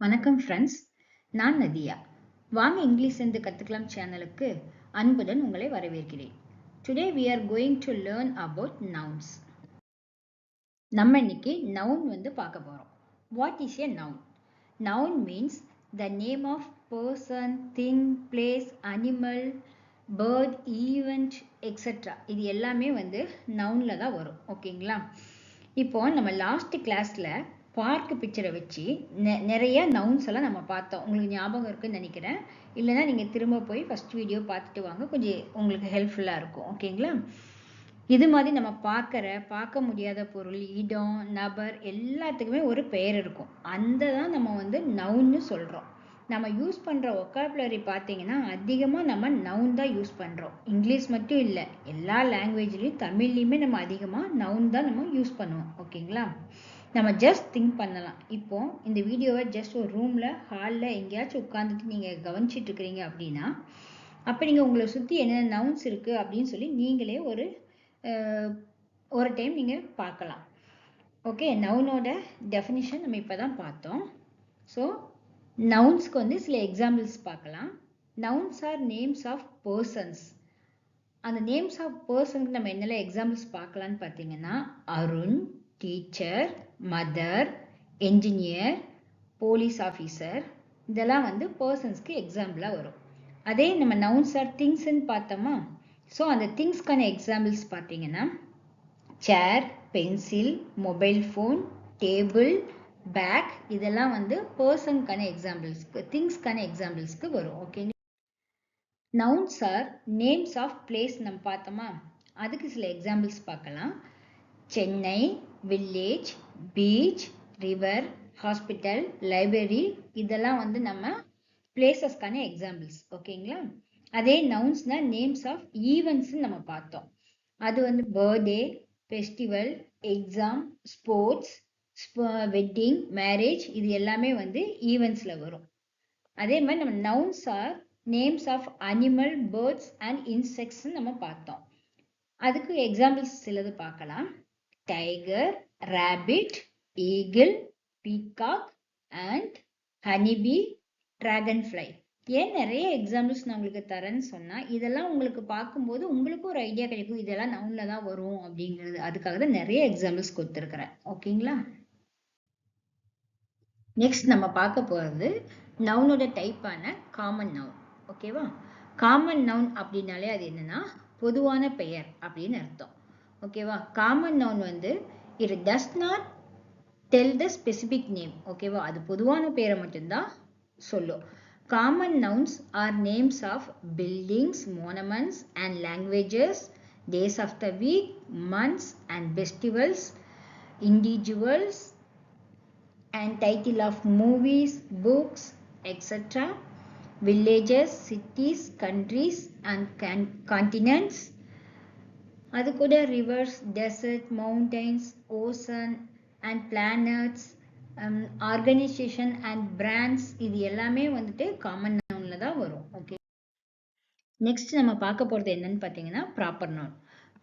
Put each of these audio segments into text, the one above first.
வணக்கம் ஃப்ரெண்ட்ஸ், நான் நதியா. வாங்க இங்கிலீஷ் என்று கற்றுக்கலாம் சேனலுக்கு அன்புடன் உங்களை வரவேற்கிறேன். Today we are going to learn about nouns. நம்ம இன்னைக்கு நவுன் பார்க்க போறோம். What is a noun? Noun means the name of person, thing, place, animal, bird, event, etc. இது எல்லாமே நவுன்ல தான் வரும். ஓகேங்களா? இப்போ நம்ம லாஸ்ட் கிளாஸ்ல பார்க் பிக்சரை வச்சு நிறைய நவுன்ஸ் எல்லாம் நம்ம பார்த்தோம். உங்களுக்கு ஞாபகம் இருக்குன்னு நினைக்கிறேன். இல்லைன்னா நீங்கள் திரும்ப போய் ஃபர்ஸ்ட் வீடியோ பார்த்துட்டு வாங்க, கொஞ்சம் உங்களுக்கு ஹெல்ப்ஃபுல்லாக இருக்கும். ஓகேங்களா? இது மாதிரி நம்ம பார்க்க முடியாத பொருள், இடம், நபர் எல்லாத்துக்குமே ஒரு பெயர் இருக்கும். அந்த தான் நம்ம நவுன்னு சொல்கிறோம். நம்ம யூஸ் பண்ணுற ஒக்காபுலரி பார்த்தீங்கன்னா அதிகமாக நம்ம நவுன் தான் யூஸ் பண்ணுறோம். இங்கிலீஷ் மட்டும் இல்லை, எல்லா லாங்குவேஜ்லேயும் தமிழ்லையுமே நம்ம அதிகமாக நவுன் தான் நம்ம யூஸ் பண்ணுவோம். ஓகேங்களா? நம்ம ஜஸ்ட் திங்க் பண்ணலாம். இப்போ இந்த வீடியோவை ஜஸ்ட் ஒரு ரூமில், ஹாலில் எங்கேயாச்சும் உட்காந்துட்டு நீங்கள் கவனிச்சிட்டு இருக்கிறீங்க அப்படின்னா, அப்போ நீங்கள் உங்களை சுற்றி என்னென்ன நவுன்ஸ் இருக்குது அப்படின்னு சொல்லி நீங்களே ஒரு டைம் நீங்கள் பார்க்கலாம். ஓகே, நவுனோட டெஃபினிஷன் நம்ம இப்போ தான் பார்த்தோம். ஸோ நவுன்ஸ்க்கு சில எக்ஸாம்பிள்ஸ் பார்க்கலாம். Nouns are names of persons. அந்த நேம்ஸ் ஆஃப் பர்சனுக்கு நம்ம என்னெல்லாம் எக்ஸாம்பிள்ஸ் பார்க்கலான்னு பார்த்தீங்கன்னா, Arun, teacher, mother, engineer, police officer, இதெல்லாம் பர்சன்ஸ்க்கு எக்ஸாம்பிளாக வரும். அதே நம்ம நவுன்ஸ் ஆர் திங்ஸ்ன்னு பார்த்தோமா, ஸோ அந்த திங்ஸ்க்கான எக்ஸாம்பிள்ஸ் பார்த்தீங்கன்னா chair, pencil, mobile phone, table, bag, இதெல்லாம் பர்சனுக்கான எக்ஸாம்பிள்ஸ்க்கு, திங்ஸ்க்கான எக்ஸாம்பிள்ஸ்க்கு வரும். Okay, nouns are names of place நம்ம பார்த்தோமா, அதுக்கு சில எக்ஸாம்பிள்ஸ் பார்க்கலாம். Chennai, village, beach, river, hospital, library, இதெல்லாம் நம்ம பிளேசஸ்க்கான எக்ஸாம்பிள்ஸ். ஓகேங்களா? அதே நவுன்ஸ்னா நேம்ஸ் ஆஃப் ஈவெண்ட்ஸ் நம்ம பார்த்தோம். அது birthday, festival, exam, sports, wedding, marriage, இது எல்லாமே ஈவெண்ட்ஸ்ல வரும். அதே மாதிரி நம்ம nouns are names of animal, birds and insects நம்ம பார்த்தோம். அதுக்கு எக்ஸாம்பிள்ஸ் சிலது பார்க்கலாம். Tiger, rabbit, eagle, peacock and honeybee, dragonfly. ஏன் நிறைய எக்ஸாம்பிள்ஸ் நான் உங்களுக்கு தரேன்னு சொன்னா, இதெல்லாம் உங்களுக்கு பார்க்கும்போது உங்களுக்கு ஒரு ஐடியா கிடைக்கும், இதெல்லாம் நவுன்ல தான் வரும் அப்படிங்கிறது. அதுக்காக தான் நிறைய எக்ஸாம்பிள்ஸ் கொடுத்துருக்கிறேன். ஓகேங்களா? நெக்ஸ்ட் நம்ம பார்க்க போறது நவுனோட டைப்பான காமன் நவுன். ஓகேவா? காமன் நவுன் அப்படின்னாலே அது என்னன்னா பொதுவான பெயர் அப்படின்னு அர்த்தம். ஓகேவா? Common noun it does not tell the specific name. ஓகேவா? அது பொதுவான பெயரை மட்டும்தான் சொல்லும். Common nouns are names of buildings, monuments and languages, days of the week, months and festivals, individuals and title of movies, books, etc., villages, cities, countries and continents. அது கூட rivers, desert, mountains, ocean and planets, organisation and brands, இது எல்லாமே common நவுன்ல தான் வரும். Okay, next நம்ம பார்க்க போறது என்னன்னு பார்த்தீங்கன்னா ப்ராப்பர் நவுன்.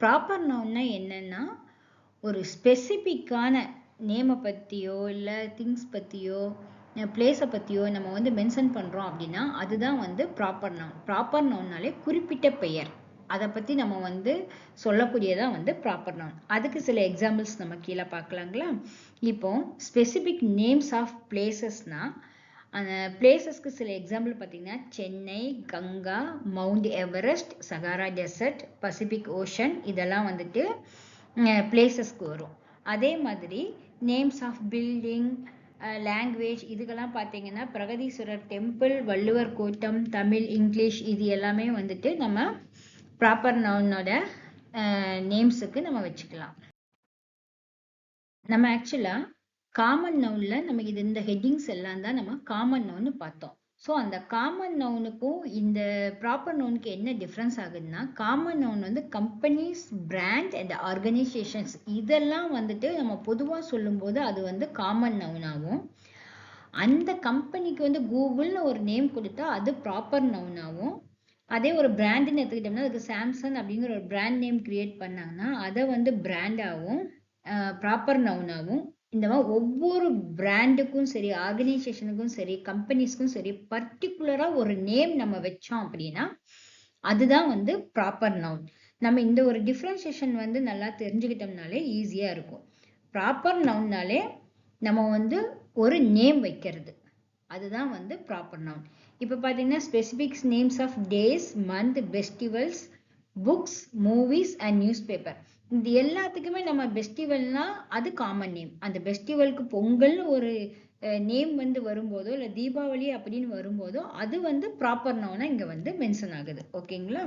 ப்ராப்பர் நவுன்னா என்னன்னா ஒரு ஸ்பெசிஃபிக்கான நேமை பற்றியோ இல்லை திங்ஸ் பற்றியோ பிளேஸை பற்றியோ நம்ம மென்ஷன் பண்ணுறோம் அப்படின்னா அதுதான் ப்ராப்பர் நவுன். ப்ராப்பர் நவுன்னாலே குறிப்பிட்ட பெயர், அதை பற்றி நம்ம சொல்லக்கூடியதான் ப்ராப்பர் நவுன். அதுக்கு சில எக்ஸாம்பிள்ஸ் நம்ம கீழே பார்க்கலாங்களா? இப்போ ஸ்பெசிபிக் நேம்ஸ் ஆஃப் பிளேசஸ்னா அந்த பிளேசஸ்க்கு சில எக்ஸாம்பிள் பார்த்தீங்கன்னா Chennai, Ganga, Mount Everest, Sahara Desert, Pacific Ocean, இதெல்லாம் பிளேசஸ்க்கு வரும். அதே மாதிரி நேம்ஸ் ஆஃப் பில்டிங், லாங்குவேஜ், இதுக்கெல்லாம் பார்த்தீங்கன்னா பிரகதீஸ்வரர் டெம்பிள், வள்ளுவர் கோட்டம், தமிழ், இங்கிலீஷ், இது எல்லாமே நம்ம ப்ராப்பர் நவுனோட நேம்ஸுக்கு நம்ம வச்சுக்கலாம். நம்ம ஆக்சுவலா காமன் நவுன்ல நமக்கு இந்த ஹெட்டிங்ஸ் எல்லாம் தான் நம்ம காமன் நவுன் பார்த்தோம். ஸோ அந்த காமன் நவுனுக்கும் இந்த ப்ராப்பர் நவுனுக்கு என்ன டிஃப்ரென்ஸ் ஆகுதுன்னா, common noun companies, brand and organisations, இதெல்லாம் நம்ம பொதுவாக சொல்லும்போது அது காமன் நவுனாகவும், அந்த கம்பெனிக்கு கூகுள்னு ஒரு நேம் கொடுத்தா அது ப்ராப்பர் நவுனாகவும், அதே ஒரு பிராண்டுன்னு எடுத்துக்கிட்டோம்னா அதுக்கு சாம்சங் அப்படிங்கிற ஒரு பிராண்ட் நேம் கிரியேட் பண்ணாங்கன்னா அதை பிராண்டாகவும் ப்ராப்பர் நவுனாகவும் இந்த மாதிரி ஒவ்வொரு பிராண்டுக்கும் சரி, ஆர்கனைசேஷனுக்கும் சரி, கம்பெனிஸ்க்கும் சரி, பர்டிகுலரா ஒரு நேம் நம்ம வச்சோம் அப்படின்னா அதுதான் வந்து ப்ராப்பர் நவுன். நம்ம இந்த ஒரு டிஃபரன்சியேஷன் வந்து நல்லா தெரிஞ்சுக்கிட்டோம்னாலே ஈஸியா இருக்கும். ப்ராப்பர் நவுன்னாலே நம்ம வந்து ஒரு நேம் வைக்கிறது, அதுதான் வந்து ப்ராப்பர் நவுன். இப்போ பார்த்தீங்கன்னா specific names of days, month, festivals, books, movies and newspaper. இது எல்லாத்துக்குமே நம்ம ஃபெஸ்டிவல்னா அது காமன் நேம். அந்த ஃபெஸ்டிவலுக்கு பொங்கல்னு ஒரு நேம் வந்து வரும்போதோ இல்லை தீபாவளி அப்படின்னு வரும்போதோ அது வந்து ப்ராப்பர் நவுனா இங்க வந்து மென்ஷன் ஆகுது. ஓகேங்களா?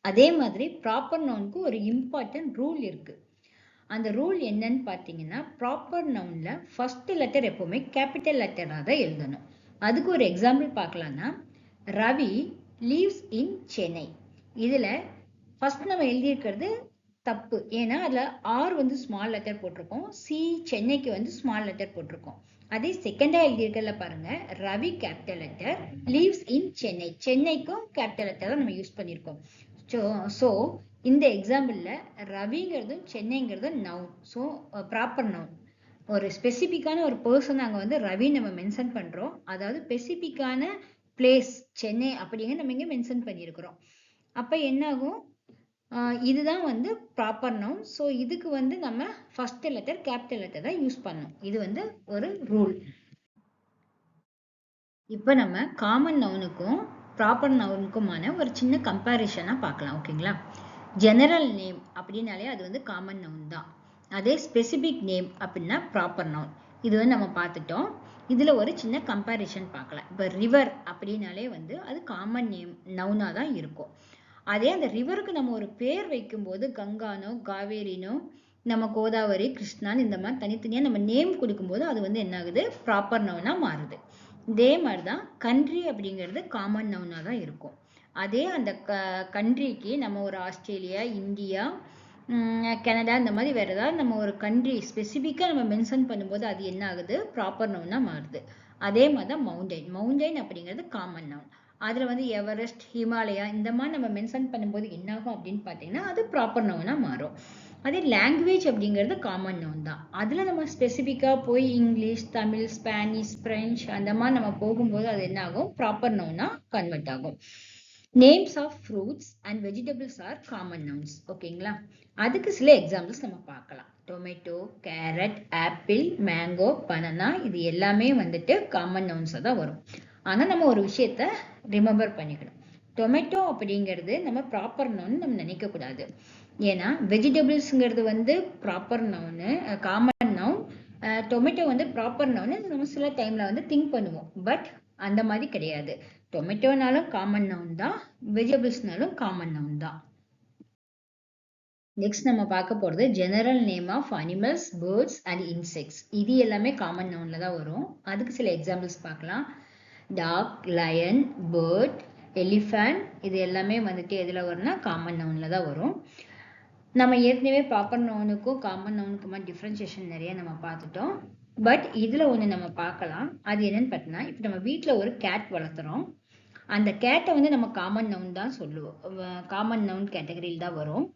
அதே மாதிரி ப்ராப்பர் நவுனுக்கு ஒரு இம்பார்ட்டன்ட் ரூல் இருக்கு. அந்த ரூல் என்னன்னு பார்த்தீங்கன்னா ப்ராப்பர் நவுன்ல ஃபர்ஸ்ட் லெட்டர் எப்பவுமே கேபிட்டல் லெட்டரா தான் எழுதணும். அதுக்கு ஒரு எக்ஸாம்பிள் பார்க்கலாம்னா ரவி லீவ்ஸ் இன் சென்னை. இதுல ஃபர்ஸ்ட் நம்ம எழுதியிருக்கிறது தப்பு. ஏன்னா அதுல ஆர் வந்து ஸ்மால் லெட்டர் போட்டிருக்கோம், சி சென்னைக்கு வந்து ஸ்மால் லெட்டர் போட்டிருக்கோம். அதே செகண்டா எழுதியிருக்கல பாருங்க, ரவி கேபிட்டல் லெட்டர், லீவ்ஸ் இன் சென்னை, சென்னைக்கும் கேபிட்டல் லெட்டர் நம்ம யூஸ் பண்ணியிருக்கோம். ஸோ இந்த எக்ஸாம்பிள்ல ரவிங்கிறதும் சென்னைங்கிறதும் நவுன். So proper noun. ஒரு ஸ்பெசிபிக்கான ஒரு பர்சன் அங்கே வந்து ரவி நம்ம மென்ஷன் பண்றோம், அதாவது ஸ்பெசிபிக்கான பிளேஸ் சென்னை அப்படிங்க நம்ம இங்க மென்ஷன் பண்ணியிருக்கிறோம். அப்ப என்ன ஆகும், இதுதான் வந்து ப்ராப்பர் நவுன். ஸோ இதுக்கு வந்து நம்ம ஃபர்ஸ்ட் லெட்டர் கேபிட்டல் லெட்டர் தான் யூஸ் பண்ணணும். இது வந்து ஒரு ரூல். இப்போ நம்ம காமன் நவுனுக்கும் ப்ராப்பர் நவுனுக்குமான ஒரு சின்ன கம்பேரிஷனா பார்க்கலாம். ஓகேங்களா? ஜெனரல் நேம் அப்படின்னாலே அது வந்து காமன் நவுன் தான். அதே ஸ்பெசிபிக் நேம் அப்படின்னா ப்ராப்பர் நவுன். இது வந்து நம்ம பார்த்துட்டோம். இதுல ஒரு சின்ன கம்பேரிஷன் பார்க்கலாம். இப்போ ரிவர் அப்படின்னாலே வந்து அது காமன் நேம் நவுனா தான் இருக்கும். அதே அந்த ரிவருக்கு நம்ம ஒரு பேர் வைக்கும்போது கங்கானோ காவேரினோ நம்ம கோதாவரி கிருஷ்ணான்னு இந்த மாதிரி தனித்தனியா நம்ம நேம் கொடுக்கும்போது அது வந்து என்ன ஆகுது, ப்ராப்பர் நவுனா மாறுது. இதே மாதிரிதான் கண்ட்ரி அப்படிங்கிறது காமன் நவுனா தான் இருக்கும். அதே அந்த கண்ட்ரிக்கு நம்ம ஒரு ஆஸ்திரேலியா, இந்தியா, கனடா இந்த மாதிரி வேற ஏதாவது நம்ம ஒரு கண்ட்ரி ஸ்பெசிஃபிக்கா நம்ம மென்ஷன் பண்ணும்போது அது என்ன ஆகுது, ப்ராப்பர் நவுனா மாறுது. அதே மாதிரி தான் மவுண்டைன் அப்படிங்கிறது காமன் நவுன். அதுல வந்து எவரெஸ்ட், ஹிமாலயா இந்த மாதிரி நம்ம மென்ஷன் பண்ணும்போது என்ன ஆகும் அப்படின்னு பாத்தீங்கன்னா அது ப்ராப்பர் நவுனா மாறும். அதே லாங்குவேஜ் அப்படிங்கிறது காமன் நவுன் தான். அதுல நம்ம ஸ்பெசிஃபிக்கா போய் இங்கிலீஷ், தமிழ், ஸ்பானிஷ், பிரெஞ்சு அந்த மாதிரி நம்ம போகும்போது அது என்ன ஆகும், ப்ராப்பர் நவுனா கன்வெர்ட் ஆகும். Names of fruits and vegetables are common nouns. ஓகேங்களா? அதுக்கு சில எக்ஸாம்பிள்ஸ் நம்ம பார்க்கலாம். Tomato, carrot, apple, mango, banana இது எல்லாமே வந்துட்டு காமன் நவுன்ஸா தான் வரும். ஆனா நம்ம ஒரு விஷயத்த ரிமெம்பர் பண்ணிக்கணும். டொமேட்டோ அப்படிங்கிறது நம்ம ப்ராப்பர் நவுன் நம்ம நினைக்க கூடாது. ஏன்னா வெஜிடபிள்ஸ்ங்கிறது வந்து proper noun, common noun. Tomato வந்து ப்ராப்பர் நவுன் நம்ம சில டைம்ல வந்து திங்க் பண்ணுவோம். பட் அந்த மாதிரி கிடையாது. டொமேட்டோனாலும் காமன் நவுன் தான், வெஜிடபிள்ஸ்னாலும் காமன் நவுன் தான். நெக்ஸ்ட் நம்ம பார்க்க போறது general name of animals, birds and insects. இது எல்லாமே காமன் நவுன்ல தான் வரும். அதுக்கு சில எக்ஸாம்பிள்ஸ் பார்க்கலாம். டாக், லயன், பேர்ட், எலிஃபண்ட் இது எல்லாமே வந்துட்டு எதுல வரும்னா காமன் நவுன்ல தான் வரும். நம்ம ஏற்கனவே ப்ராப்பர் நவுனுக்கும் காமன் நவுனுக்குமா டிஃப்ரென்சியேஷன் நிறைய நம்ம பார்த்துட்டோம். பட் இதுல ஒண்ணு நம்ம பார்க்கலாம். அது என்னன்னு பார்த்தீங்கன்னா, இப்போ நம்ம வீட்டில் ஒரு கேட் வளர்த்துறோம். அந்த கேட்டை வந்து நம்ம காமன் நவுன் தான் சொல்லுவோம், காமன் நவுன் கேட்டகரியில் தான் வரும்.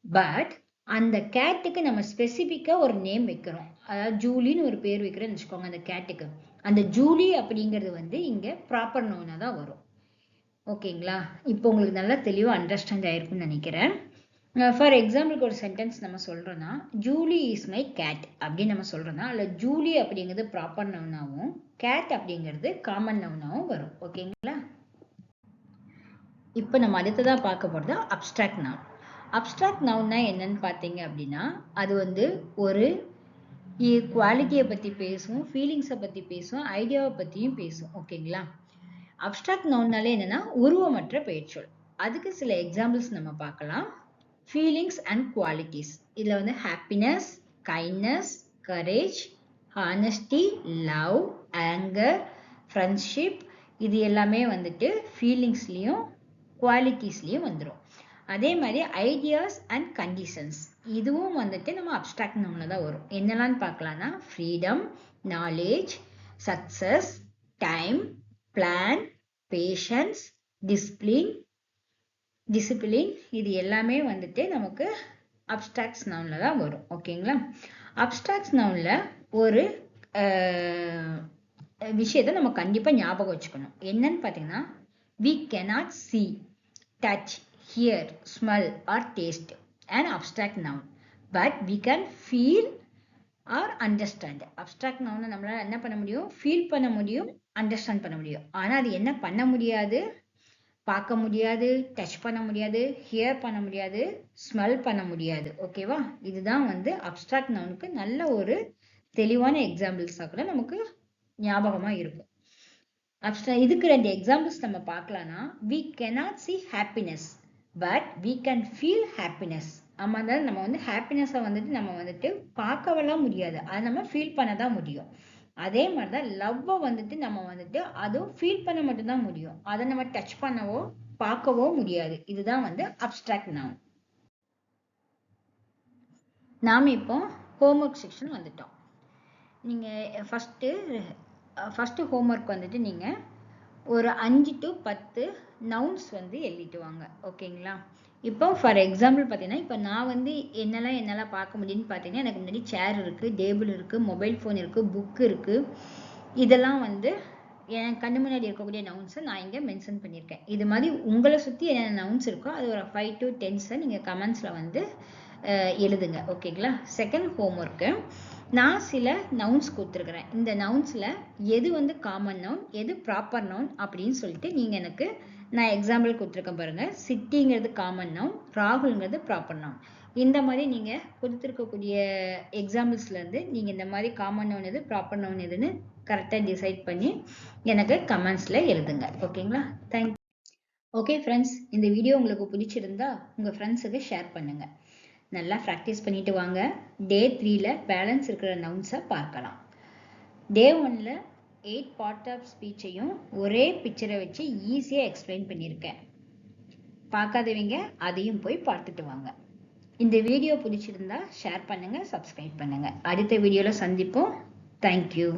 பட் அந்த கேட்டுக்கு நம்ம ஸ்பெசிஃபிக்கா ஒரு நேம் வைக்கிறோம். அதாவது ஜூலின்னு ஒரு பேர் வைக்கிறேன்னு வச்சுக்கோங்க அந்த கேட்டுக்கு. அந்த ஜூலி அப்படிங்கிறது வந்து இங்க ப்ராப்பர் நவுனா தான் வரும். ஓகேங்களா? இப்போ உங்களுக்கு நல்லா தெளிவா அண்டர்ஸ்டாண்ட் ஆயிருக்கும்னு நினைக்கிறேன். ஃபார் எக்ஸாம்பிளுக்கு ஒரு சென்டென்ஸ் நம்ம சொல்றோம்னா, ஜூலி இஸ் மை கேட் அப்படின்னு நம்ம சொல்றோம்னா, அல்ல ஜூலி அப்படிங்கிறது ப்ராப்பர் நவுனாவும் கேட் அப்படிங்கிறது காமன் நவுனாவும் வரும். ஓகேங்களா? இப்போ நம்ம அடுத்ததா பார்க்க போறது அப்ஸ்ட்ராக்ட் நவுன். அப்ஸ்ட்ராக்ட் நவுன்னா என்னன்னு பார்த்தீங்க அப்படின்னா, அது வந்து ஒரு குவாலிட்டியை பத்தி பேசும், ஃபீலிங்ஸை பத்தி பேசும், ஐடியாவை பத்தியும் பேசும். ஓகேங்களா? அப்ஸ்ட்ராக்ட் நவுன்னாலே என்னன்னா உருவமற்ற பெயர்ச்சொல். அதுக்கு சில எக்ஸாம்பிள்ஸ் நம்ம பார்க்கலாம். Feelings and qualities. இதில் வந்து happiness, kindness, courage, honesty, love, anger, friendship இது எல்லாமே வந்துட்டு ஃபீலிங்ஸ்லேயும் குவாலிட்டிஸ்லேயும் வந்துடும். அதே மாதிரி ஐடியாஸ் அண்ட் கண்டிஷன்ஸ் இதுவும் வந்துட்டு நம்ம அப்ஸ்ட்ராக்ட் நவுன்ல தான் வரும். என்னெல்லாம் பார்க்கலாம்னா freedom, knowledge, success, time, plan, patience, discipline இது எல்லாமே வந்துட்டு நமக்கு அப்ஸ்ட்ராக்ட் நவுன்ல தான் வரும். ஓகேங்களா? அப்ஸ்ட்ராக்ட் நவுன்ல ஒரு விஷயத்தை நம்ம கண்டிப்பா ஞாபகம் வச்சுக்கணும். என்னன்னு பார்த்தீங்கன்னா, we cannot see, touch, hear, smell or taste an abstract noun, but we can feel or understand. Abstract நவுனை நம்மளால என்ன பண்ண முடியும்? ஃபீல் பண்ண முடியும், அண்டர்ஸ்டாண்ட் பண்ண முடியும். ஆனா அது என்ன பண்ண முடியாது? பார்க்க முடியாது, டச் பண்ண முடியாது, ஹியர் பண்ண முடியாது, ஸ்மெல் பண்ண முடியாது. ஓகேவா? இதுதான் வந்து அப்ஸ்ட்ராக்ட் நவுனுக்கு நல்ல ஒரு தெளிவான எக்ஸாம்பிள்ஸா கூட நமக்கு ஞாபகமா இருக்கும். இதுக்கு 2 எக்ஸாம்பிள்ஸ் நம்ம பார்க்கலாம்னா, we cannot see happiness but we can feel happiness. ஆமா, அதாவது நம்ம வந்து ஹாப்பினஸை வந்துட்டு நம்ம வந்துட்டு பார்க்கவெல்லாம் முடியாது, அதை நம்ம ஃபீல் பண்ண தான் முடியும். அதே மாதிரிதான் லவ்வை வந்துட்டு நம்ம வந்துட்டு அதுவும் ஃபீல் பண்ண மட்டும்தான் முடியும், அதை நம்ம டச் பண்ணவோ பார்க்கவோ முடியாது. இதுதான் வந்து அப்ஸ்ட்ராக்ட் நவுன். நாம இப்போ ஹோம்ஒர்க் செக்ஷன் வந்துட்டோம். நீங்க ஃபர்ஸ்ட் ஹோம்ஒர்க் வந்துட்டு நீங்க ஒரு 5 to 10 நவுன்ஸ் வந்து எழுதிட்டு வாங்க. ஓகேங்களா? இப்போ ஃபார் எக்ஸாம்பிள் பார்த்தீங்கன்னா, இப்போ நான் வந்து என்னெல்லாம் பார்க்க முடியும்னு பார்த்தீங்கன்னா, எனக்கு முன்னாடி சேர் இருக்கு, டேபிள் இருக்கு, மொபைல் ஃபோன் இருக்கு, புக் இருக்கு. இதெல்லாம் வந்து என் கண்ணு முன்னாடி இருக்கக்கூடிய நவுன்ஸை நான் இங்கே மென்ஷன் பண்ணியிருக்கேன். இது மாதிரி உங்களை சுற்றி என்னென்ன நவுன்ஸ் இருக்கோ அது ஒரு 5 to 10 நீங்கள் கமெண்ட்ஸில் வந்து எழுதுங்க. ஓகேங்களா? செகண்ட் ஹோம்ஒர்க்கு, நான் சில நவுன்ஸ் கொடுத்துருக்குறேன். இந்த நவுன்ஸில் எது வந்து காமன் நவுன், எது ப்ராப்பர் நவுன் அப்படின்னு சொல்லிட்டு நீங்கள் எனக்கு நான் எக்ஸாம்பிள் கொடுத்துருக்கேன் பாருங்க. சிட்டிங்கிறது காமன் நவுன், ராகுல்ங்கிறது ப்ராப்பர் நவுன். இந்த மாதிரி நீங்கள் கொடுத்துருக்கக்கூடிய எக்ஸாம்பிள்ஸ்லேருந்து நீங்கள் இந்த மாதிரி காமன் நவுன் எது, ப்ராப்பர் நவுன் எதுன்னு கரெக்டாக டிசைட் பண்ணி எனக்கு கமெண்ட்ஸில் எழுதுங்க. ஓகேங்களா? தேங்க்யூ. ஓகே ஃப்ரெண்ட்ஸ், இந்த வீடியோ உங்களுக்கு பிடிச்சிருந்தா உங்கள் ஃப்ரெண்ட்ஸுக்கு ஷேர் பண்ணுங்கள். நல்லா ப்ராக்டிஸ் பண்ணிட்டு வாங்க. டே 3ல பேலன்ஸ் இருக்கிற நவுன்ஸை பார்க்கலாம். டே 1ல 8 பார்ட் ஆஃப் ஸ்பீச்சையும் ஒரே பிக்சரை வச்சு ஈஸியாக எக்ஸ்பிளைன் பண்ணியிருக்கேன். பார்க்காதவங்க அதையும் போய் பார்த்துட்டு வாங்க. இந்த வீடியோ பிடிச்சிருந்தா ஷேர் பண்ணுங்க, சப்ஸ்கிரைப் பண்ணுங்க. அடுத்த வீடியோவில் சந்திப்போம். தேங்க்யூ.